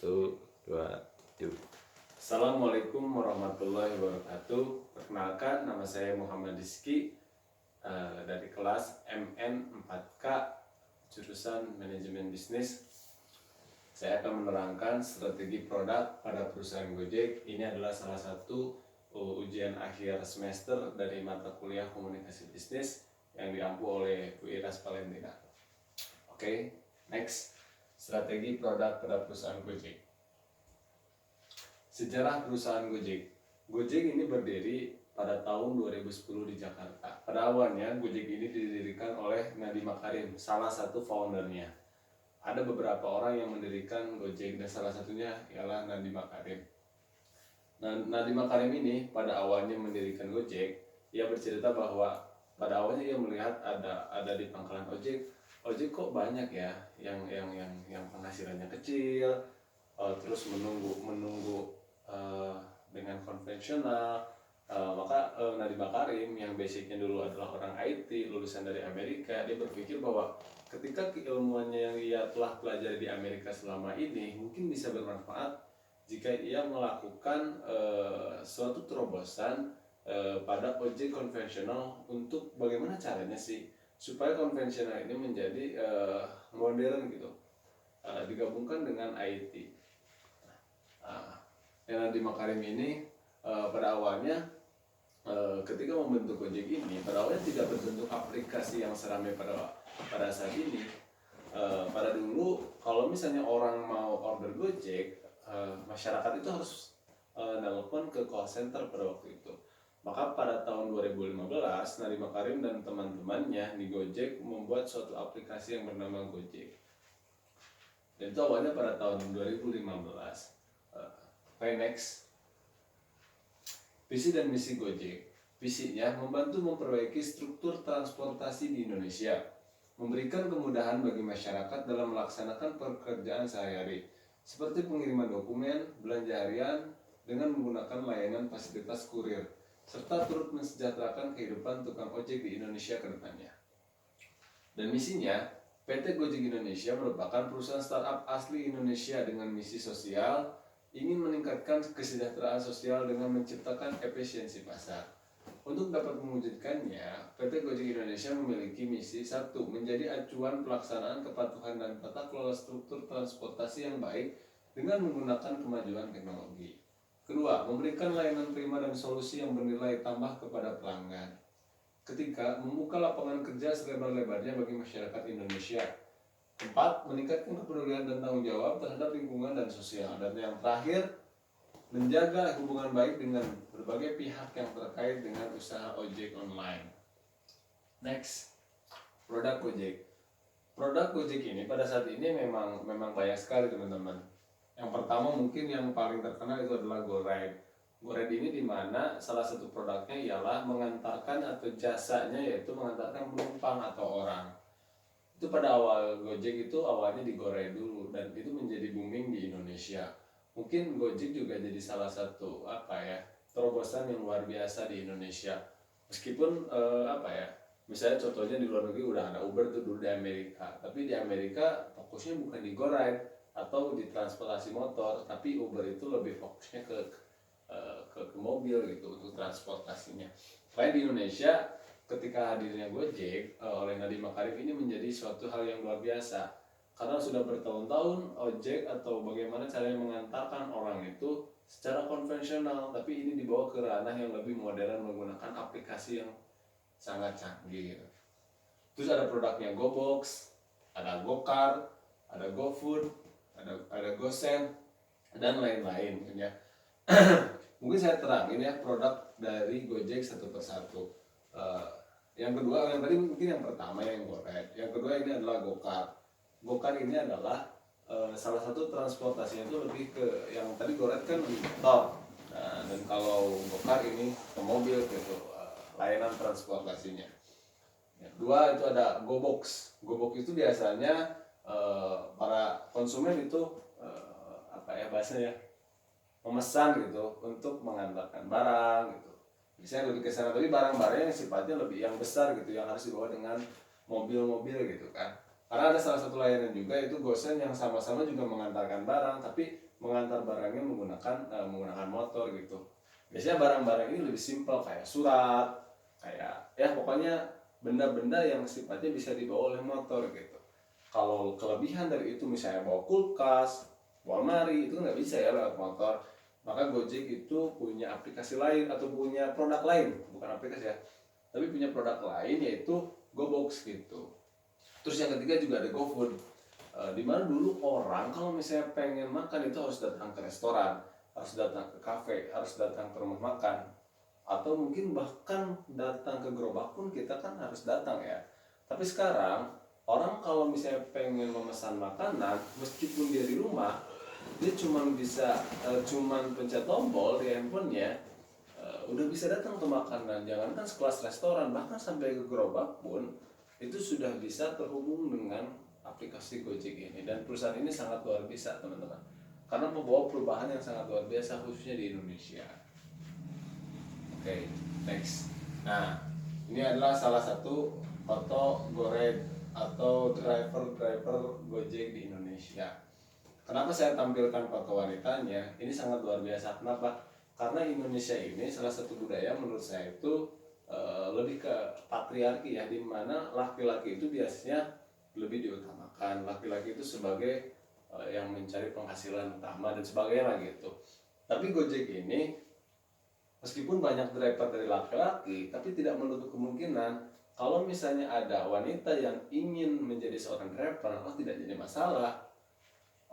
Satu, dua, yuk. Assalamualaikum warahmatullahi wabarakatuh. Perkenalkan, nama saya Muhammad Rizky dari kelas MN 4K jurusan Manajemen Bisnis. Saya akan menerangkan strategi produk pada perusahaan Gojek. Ini adalah salah satu ujian akhir semester dari mata kuliah Komunikasi Bisnis yang diampu oleh Bu Iras Valentina. Oke, next. Strategi produk pada perusahaan Gojek. Sejarah perusahaan Gojek. Gojek ini berdiri pada tahun 2010 di Jakarta. Pada awalnya Gojek ini didirikan oleh Nadiem Makarim, salah satu foundernya. Ada beberapa orang yang mendirikan Gojek dan salah satunya ialah Nadiem Makarim. Nah, Nadiem Makarim ini pada awalnya mendirikan Gojek. Ia bercerita bahwa pada awalnya ia melihat ada di pangkalan ojek kok banyak ya yang penghasilannya kecil, terus menunggu dengan konvensional. Maka Nadiem Makarim yang basicnya dulu adalah orang IT lulusan dari Amerika, dia berpikir bahwa ketika keilmuannya yang ia telah pelajari di Amerika selama ini mungkin bisa bermanfaat jika ia melakukan suatu terobosan pada ojek konvensional untuk bagaimana caranya sih supaya konvensional ini menjadi modern gitu, digabungkan dengan IT. Nadiem Makarim ini pada awalnya ketika membentuk Gojek ini pada awalnya tidak berbentuk aplikasi yang seramai pada saat ini. Pada dulu kalau misalnya orang mau order Gojek, masyarakat itu harus nelpon ke call center pada waktu itu. Maka pada tahun 2015 Nadiem Makarim dan teman-temannya di Gojek membuat suatu aplikasi yang bernama Gojek. Dan itu awalnya pada tahun 2015. Next. Visi dan misi Gojek. Visinya membantu memperbaiki struktur transportasi di Indonesia, memberikan kemudahan bagi masyarakat dalam melaksanakan pekerjaan sehari-hari, seperti pengiriman dokumen, belanja harian dengan menggunakan layanan fasilitas kurir, serta turut mensejahterakan kehidupan tukang ojek di Indonesia ke depannya. Dan misinya, PT Gojek Indonesia merupakan perusahaan startup asli Indonesia dengan misi sosial, ingin meningkatkan kesejahteraan sosial dengan menciptakan efisiensi pasar. Untuk dapat mewujudkannya, PT Gojek Indonesia memiliki misi: 1. Menjadi acuan pelaksanaan kepatuhan dan tata kelola struktur transportasi yang baik dengan menggunakan kemajuan teknologi. 2. Memberikan layanan prima dan solusi yang bernilai tambah kepada pelanggan. 3. Membuka lapangan kerja selebar-lebarnya bagi masyarakat Indonesia. 4. Meningkatkan kepedulian dan tanggung jawab terhadap lingkungan dan sosial. Dan yang terakhir, menjaga hubungan baik dengan berbagai pihak yang terkait dengan usaha ojek online. Next, produk Gojek. Produk Gojek ini pada saat ini memang banyak sekali teman-teman. Yang pertama mungkin yang paling terkenal itu adalah GoRide. GoRide ini dimana salah satu produknya ialah mengantarkan atau jasanya yaitu mengantarkan penumpang atau orang. Itu pada awal Gojek itu awalnya di GoRide dulu dan itu menjadi booming di Indonesia. Mungkin Gojek juga jadi salah satu terobosan yang luar biasa di Indonesia. Meskipun misalnya contohnya di luar negeri udah ada Uber tuh dulu di Amerika, tapi di Amerika fokusnya bukan di GoRide atau di transportasi motor, tapi Uber itu lebih fokusnya ke mobil gitu untuk transportasinya. Selain di Indonesia, ketika hadirnya Gojek oleh Nadiem Makarim ini menjadi suatu hal yang luar biasa karena sudah bertahun-tahun ojek atau bagaimana caranya mengantarkan orang itu secara konvensional, tapi ini dibawa ke ranah yang lebih modern menggunakan aplikasi yang sangat canggih gitu. Terus ada produknya GoBox, ada GoCar, ada GoFood, ada GoSend dan lain-lain ya. Mungkin saya terangin ya produk dari Gojek satu persatu. Yang kedua, yang tadi mungkin yang pertama yang GoRide. Yang kedua ini adalah GoCar. GoCar ini adalah salah satu transportasinya itu lebih ke yang tadi GoRide kan motor. Nah, dan kalau GoCar ini ke mobil gitu, layanan transportasinya. Yang kedua itu ada GoBox. GoBox itu biasanya para konsumen itu bahasanya memesan gitu untuk mengantarkan barang gitu. Biasanya lebih ke sana, tapi barang-barang yang sifatnya lebih yang besar gitu yang harus dibawa dengan mobil-mobil gitu kan. Karena ada salah satu layanan juga itu Gosen yang sama-sama juga mengantarkan barang, tapi mengantar barangnya menggunakan motor gitu. Biasanya barang-barang ini lebih simpel kayak surat, kayak ya pokoknya benda-benda yang sifatnya bisa dibawa oleh motor gitu. Kalau kelebihan dari itu misalnya bawa kulkas, bawa lemari itu nggak bisa ya lewat motor. Maka Gojek itu punya aplikasi lain atau punya produk lain, bukan aplikasi ya, tapi punya produk lain yaitu GoBox gitu. Terus yang ketiga juga ada GoFood, di mana dulu orang kalau misalnya pengen makan itu harus datang ke restoran, harus datang ke kafe, harus datang ke rumah makan, atau mungkin bahkan datang ke gerobak pun kita kan harus datang ya. Tapi sekarang orang kalau misalnya pengen memesan makanan, meskipun dia di rumah, dia cuman pencet tombol di handphonenya, udah bisa datang ke makanan. Jangankan sekelas restoran, bahkan sampai ke gerobak pun itu sudah bisa terhubung dengan aplikasi Gojek ini. Dan perusahaan ini sangat luar biasa teman-teman, karena membawa perubahan yang sangat luar biasa khususnya di Indonesia. Oke, next. Nah, ini adalah salah satu foto GoRide atau driver Gojek di Indonesia. Kenapa saya tampilkan foto wanitanya? Ini sangat luar biasa. Kenapa? Karena Indonesia ini salah satu budaya menurut saya itu lebih ke patriarki ya, di mana laki-laki itu biasanya lebih diutamakan. Laki-laki itu sebagai yang mencari penghasilan utama dan sebagainya gitu. Tapi Gojek ini meskipun banyak driver dari laki-laki, tapi tidak menutup kemungkinan kalau misalnya ada wanita yang ingin menjadi seorang driver, tidak jadi masalah.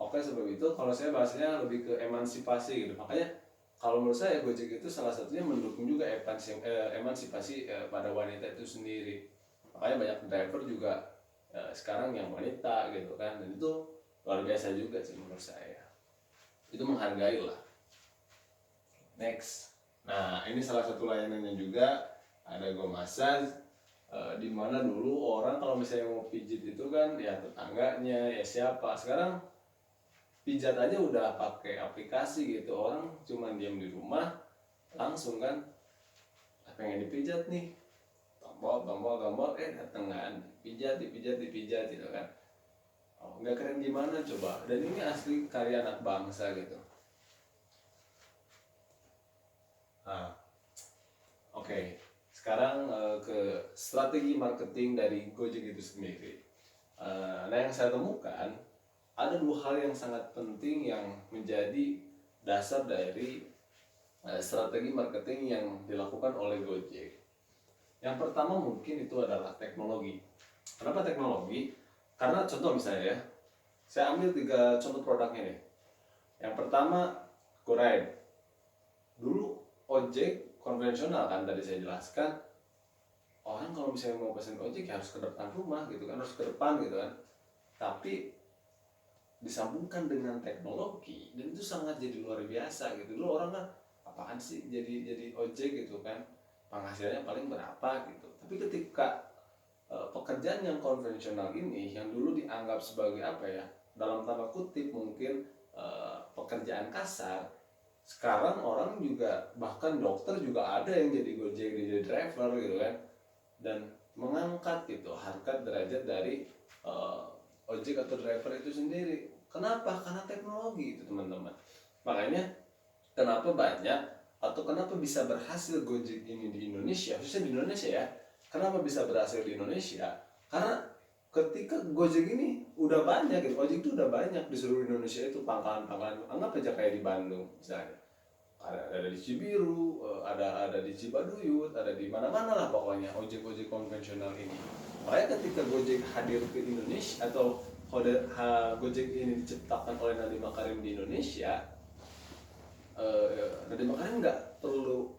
Oke, sebab itu kalau saya bahasnya lebih ke emansipasi gitu. Makanya kalau menurut saya Gojek itu salah satunya mendukung juga emansipasi pada wanita itu sendiri. Makanya banyak driver juga sekarang yang wanita gitu kan, dan itu luar biasa juga sih menurut saya. Itu menghargai lah. Next. Nah, ini salah satu layanannya juga, ada Go Massage, di mana dulu orang kalau misalnya mau pijit itu kan ya tetangganya, ya siapa. Sekarang pijat aja udah pakai aplikasi gitu. Orang cuma diam di rumah, langsung kan pengen dipijat nih, tombol dateng kan, dipijat gitu kan. Oh, nggak keren gimana coba. Dan ini asli karya anak bangsa gitu. Nah, oke. Sekarang ke strategi marketing dari Gojek itu sendiri. Nah, yang saya temukan ada dua hal yang sangat penting yang menjadi dasar dari strategi marketing yang dilakukan oleh Gojek. Yang pertama mungkin itu adalah teknologi. Kenapa teknologi? Karena contoh misalnya ya, saya ambil 3 contoh produknya nih. Yang pertama GoRide. Dulu ojek konvensional kan tadi saya jelaskan, orang kalau misalnya mau pesen ojek ya harus ke depan rumah gitu kan, harus ke depan gitu kan. Tapi disambungkan dengan teknologi dan itu sangat jadi luar biasa gitu. Dulu orang kan apaan sih jadi ojek gitu kan, penghasilannya paling berapa gitu. Tapi ketika pekerjaan yang konvensional ini yang dulu dianggap sebagai apa ya, dalam tanda kutip mungkin pekerjaan kasar, sekarang orang juga bahkan dokter juga ada yang jadi Gojek, jadi driver gitu kan, dan mengangkat gitu harkat derajat dari ojek atau driver itu sendiri. Kenapa? Karena teknologi itu teman-teman. Makanya kenapa banyak atau kenapa bisa berhasil Gojek ini di Indonesia, khususnya di Indonesia ya. Kenapa bisa berhasil di Indonesia? Karena ketika Gojek ini udah banyak gitu, Gojek itu udah banyak di seluruh Indonesia itu pangkalan-pangkalan. Anggap aja kayak di Bandung misalnya. Ada di Cibiru, ada di Cibaduyut, ada di mana-mana lah pokoknya ojek-ojek konvensional ini. Makanya ketika Gojek hadir ke Indonesia atau Gojek ini diciptakan oleh Nadiem Makarim di Indonesia, Nadiem Makarim nggak perlu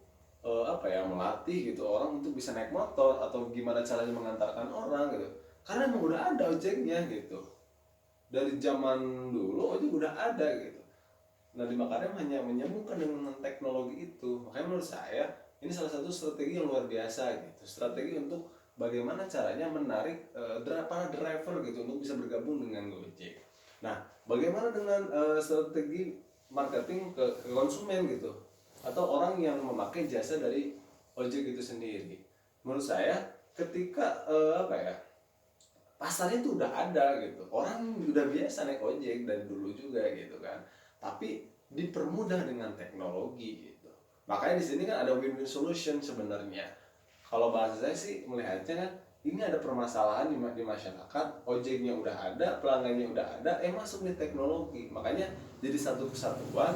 melatih gitu orang untuk bisa naik motor atau gimana caranya mengantarkan orang gitu, karena emang udah ada ojeknya gitu. Dari zaman dulu ojek udah ada gitu. Nadiem Makarim hanya menyambungkan dengan teknologi itu. Makanya menurut saya ini salah satu strategi yang luar biasa gitu. Strategi untuk bagaimana caranya menarik para driver gitu untuk bisa bergabung dengan Gojek. Nah, bagaimana dengan strategi marketing ke konsumen gitu, atau orang yang memakai jasa dari ojek itu sendiri? Menurut saya ketika pasarnya itu udah ada gitu, orang udah biasa naik ojek dari dulu juga gitu kan, tapi dipermudah dengan teknologi gitu. Makanya di sini kan ada win-win solution sebenarnya. Kalau bahasa saya sih melihatnya kan, ini ada permasalahan di masyarakat, ojeknya udah ada, pelanggannya udah ada, masuk nih teknologi, makanya jadi satu kesatuan.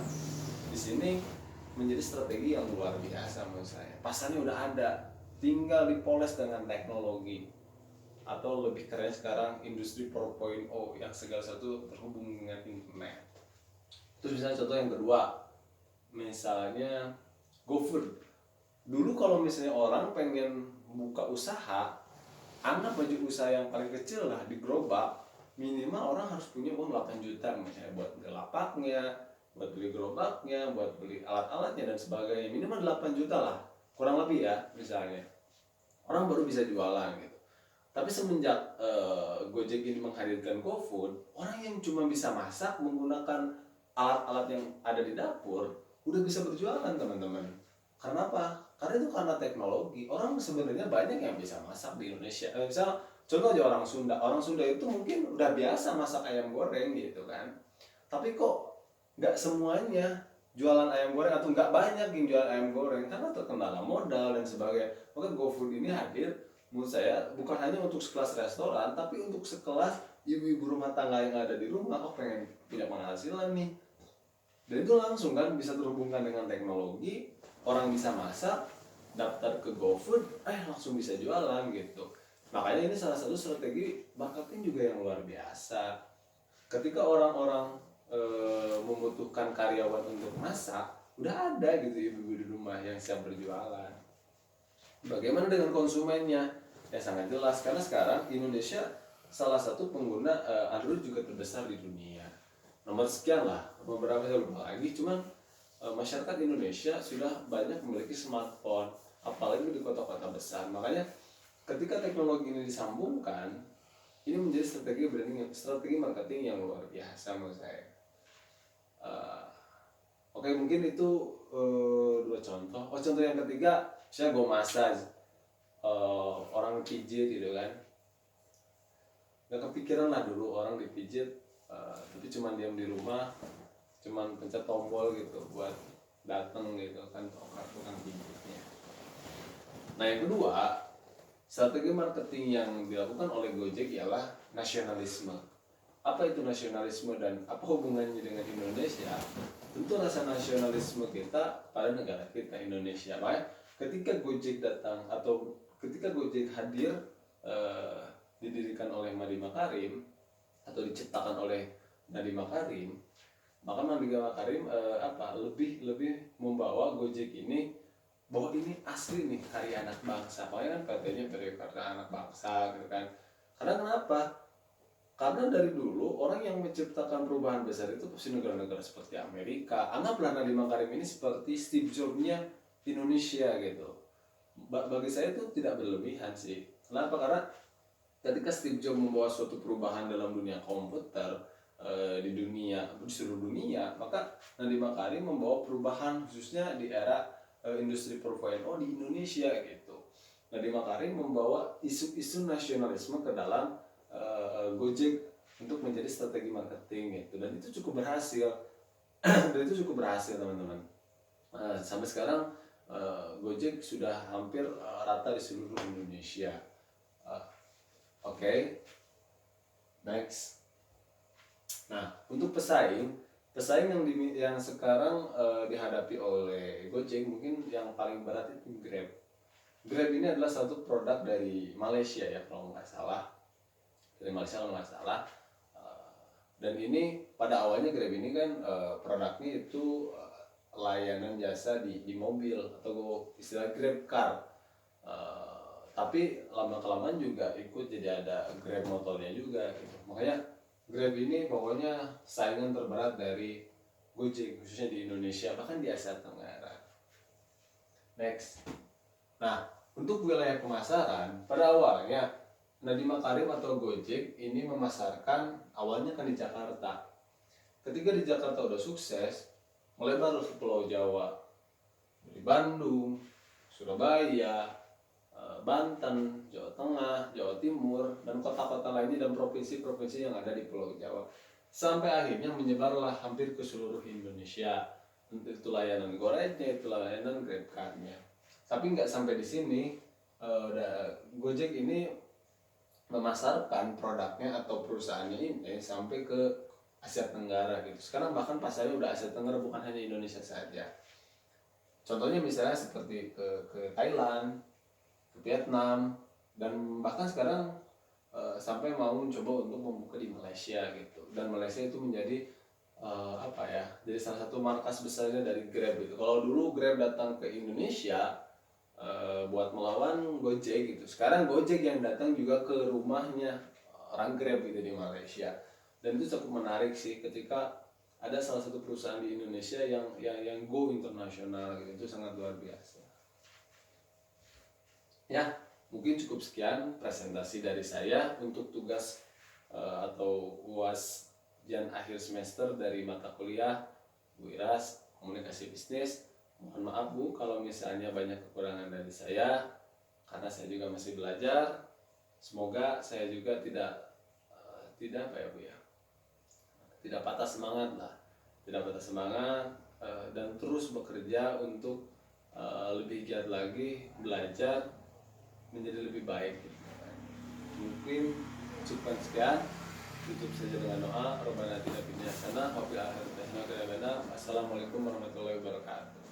Di sini menjadi strategi yang luar biasa menurut saya. Pasarnya udah ada, tinggal dipoles dengan teknologi, atau lebih keren sekarang industri 4.0 yang segala sesuatu terhubung dengan internet. Terus misalnya contoh yang kedua, misalnya GoFood. Dulu kalau misalnya orang pengen buka usaha, anggap aja usaha yang paling kecil lah di gerobak, minimal orang harus punya uang 8 juta misalnya buat beli lapaknya, buat beli gerobaknya, buat beli alat-alatnya dan sebagainya. Minimal 8 juta lah, kurang lebih ya misalnya. Orang baru bisa jualan gitu. Tapi semenjak Gojek ini menghadirkan GoFood, orang yang cuma bisa masak menggunakan alat-alat yang ada di dapur udah bisa berjualan teman-teman. Karena apa? Karena itu karena teknologi. Orang sebenarnya banyak yang bisa masak di Indonesia. Misal contoh aja orang Sunda. Orang Sunda itu mungkin udah biasa masak ayam goreng gitu kan. Tapi kok nggak semuanya jualan ayam goreng, atau nggak banyak yang jualan ayam goreng karena terkendala modal dan sebagainya. Maka GoFood ini hadir menurut saya bukan hanya untuk sekelas restoran, tapi untuk sekelas ibu-ibu rumah tangga yang ada di rumah, pengen punya penghasilan nih, dan itu langsung kan bisa terhubungkan dengan teknologi. Orang bisa masak, daftar ke GoFood, langsung bisa jualan gitu. Makanya ini salah satu strategi marketing juga yang luar biasa. Ketika orang-orang membutuhkan karyawan untuk masak, udah ada gitu ibu-ibu di rumah yang siap berjualan. Bagaimana dengan konsumennya? Ya sangat jelas, karena sekarang Indonesia salah satu pengguna Android juga terbesar di dunia. Nomor sekian lah, beberapa saya lupa lagi, cuman masyarakat Indonesia sudah banyak memiliki smartphone, apalagi di kota-kota besar. Makanya ketika teknologi ini disambungkan, ini menjadi strategi branding, strategi marketing yang luar biasa menurut saya. Oke, mungkin itu dua contoh. Contoh yang ketiga, saya go massage. Orang pijit gitu kan, nggak kepikiran lah dulu orang dipijit, tapi cuman diam di rumah, cuman pencet tombol gitu buat dateng gitu kan tukang pijitnya. Nah yang kedua, strategi marketing yang dilakukan oleh Gojek ialah nasionalisme. Apa itu nasionalisme dan apa hubungannya dengan Indonesia? Tentu rasa nasionalisme kita pada negara kita Indonesia. Makanya ketika Gojek datang atau ketika Gojek hadir, didirikan oleh Nadiem Makarim atau diciptakan oleh Nadiem Makarim, maka Nadiem Makarim lebih membawa Gojek ini bahwa ini asli nih karya anak bangsa. Makanya kan katanya karya anak bangsa gitu kan. Karena kenapa? Karena dari dulu orang yang menciptakan perubahan besar itu pasti negara-negara seperti Amerika. Anggaplah Nadiem Makarim ini seperti Steve Jobs-nya Indonesia gitu. Bagi saya itu tidak berlebihan sih. Kenapa? Karena ketika Steve Jobs membawa suatu perubahan dalam dunia komputer, di seluruh dunia, maka Nadiem Makarim membawa perubahan khususnya di era industri 4.0 di Indonesia gitu. Nadiem Makarim membawa isu-isu nasionalisme ke dalam Gojek untuk menjadi strategi marketing gitu, dan itu cukup berhasil. Teman-teman. Sampai sekarang Gojek sudah hampir rata di seluruh Indonesia. Oke. Next. Nah, untuk pesaing yang sekarang dihadapi oleh Gojek, mungkin yang paling berat itu Grab. Grab ini adalah satu produk dari Malaysia ya kalau nggak salah. Dan ini pada awalnya Grab ini kan produknya itu layanan jasa di mobil atau istilah Grab Car. Tapi lama-kelamaan juga ikut jadi ada Grab motornya juga gitu. Makanya Grab ini pokoknya saingan terberat dari Gojek khususnya di Indonesia, bahkan di Asia Tenggara. Next. Nah, untuk wilayah pemasaran pada awalnya Nadiem Makarim atau Gojek ini memasarkan awalnya kan di Jakarta. Ketika di Jakarta udah sukses, melebar ke Pulau Jawa, dari Bandung, Surabaya, Banten, Jawa Tengah, Jawa Timur, dan kota-kota lainnya dan provinsi-provinsi yang ada di Pulau Jawa. Sampai akhirnya menyebarlah hampir ke seluruh Indonesia. Itu layanan Goretnya, itu layanan GrabCar-nya. Tapi nggak sampai di sini. Gojek ini memasarkan produknya atau perusahaannya ini sampai ke Asia Tenggara gitu. Sekarang bahkan pasarnya udah Asia Tenggara, bukan hanya Indonesia saja. Contohnya misalnya seperti ke Thailand, ke Vietnam, dan bahkan sekarang sampai mau mencoba untuk membuka di Malaysia gitu. Dan Malaysia itu menjadi jadi salah satu markas besarnya dari Grab gitu. Kalau dulu Grab datang ke Indonesia buat melawan Gojek gitu, sekarang Gojek yang datang juga ke rumahnya orang Grab gitu di Malaysia. Dan itu cukup menarik sih ketika ada salah satu perusahaan di Indonesia yang go internasional gitu. Itu sangat luar biasa. Ya, mungkin cukup sekian presentasi dari saya untuk tugas atau UAS ujian akhir semester dari mata kuliah Bu Iras Komunikasi Bisnis. Mohon maaf Bu kalau misalnya banyak kekurangan dari saya, karena saya juga masih belajar. Semoga saya juga tidak apa ya Bu ya, tidak patah semangat lah, tidak patah semangat, dan terus bekerja untuk lebih giat lagi belajar menjadi lebih baik gitu. Mungkin cukup sekian, tutup saja dengan doa. Rabbana atina fid dunya hasanah wa fil akhirati hasanah wa qina adzabannar. Assalamualaikum warahmatullahi wabarakatuh.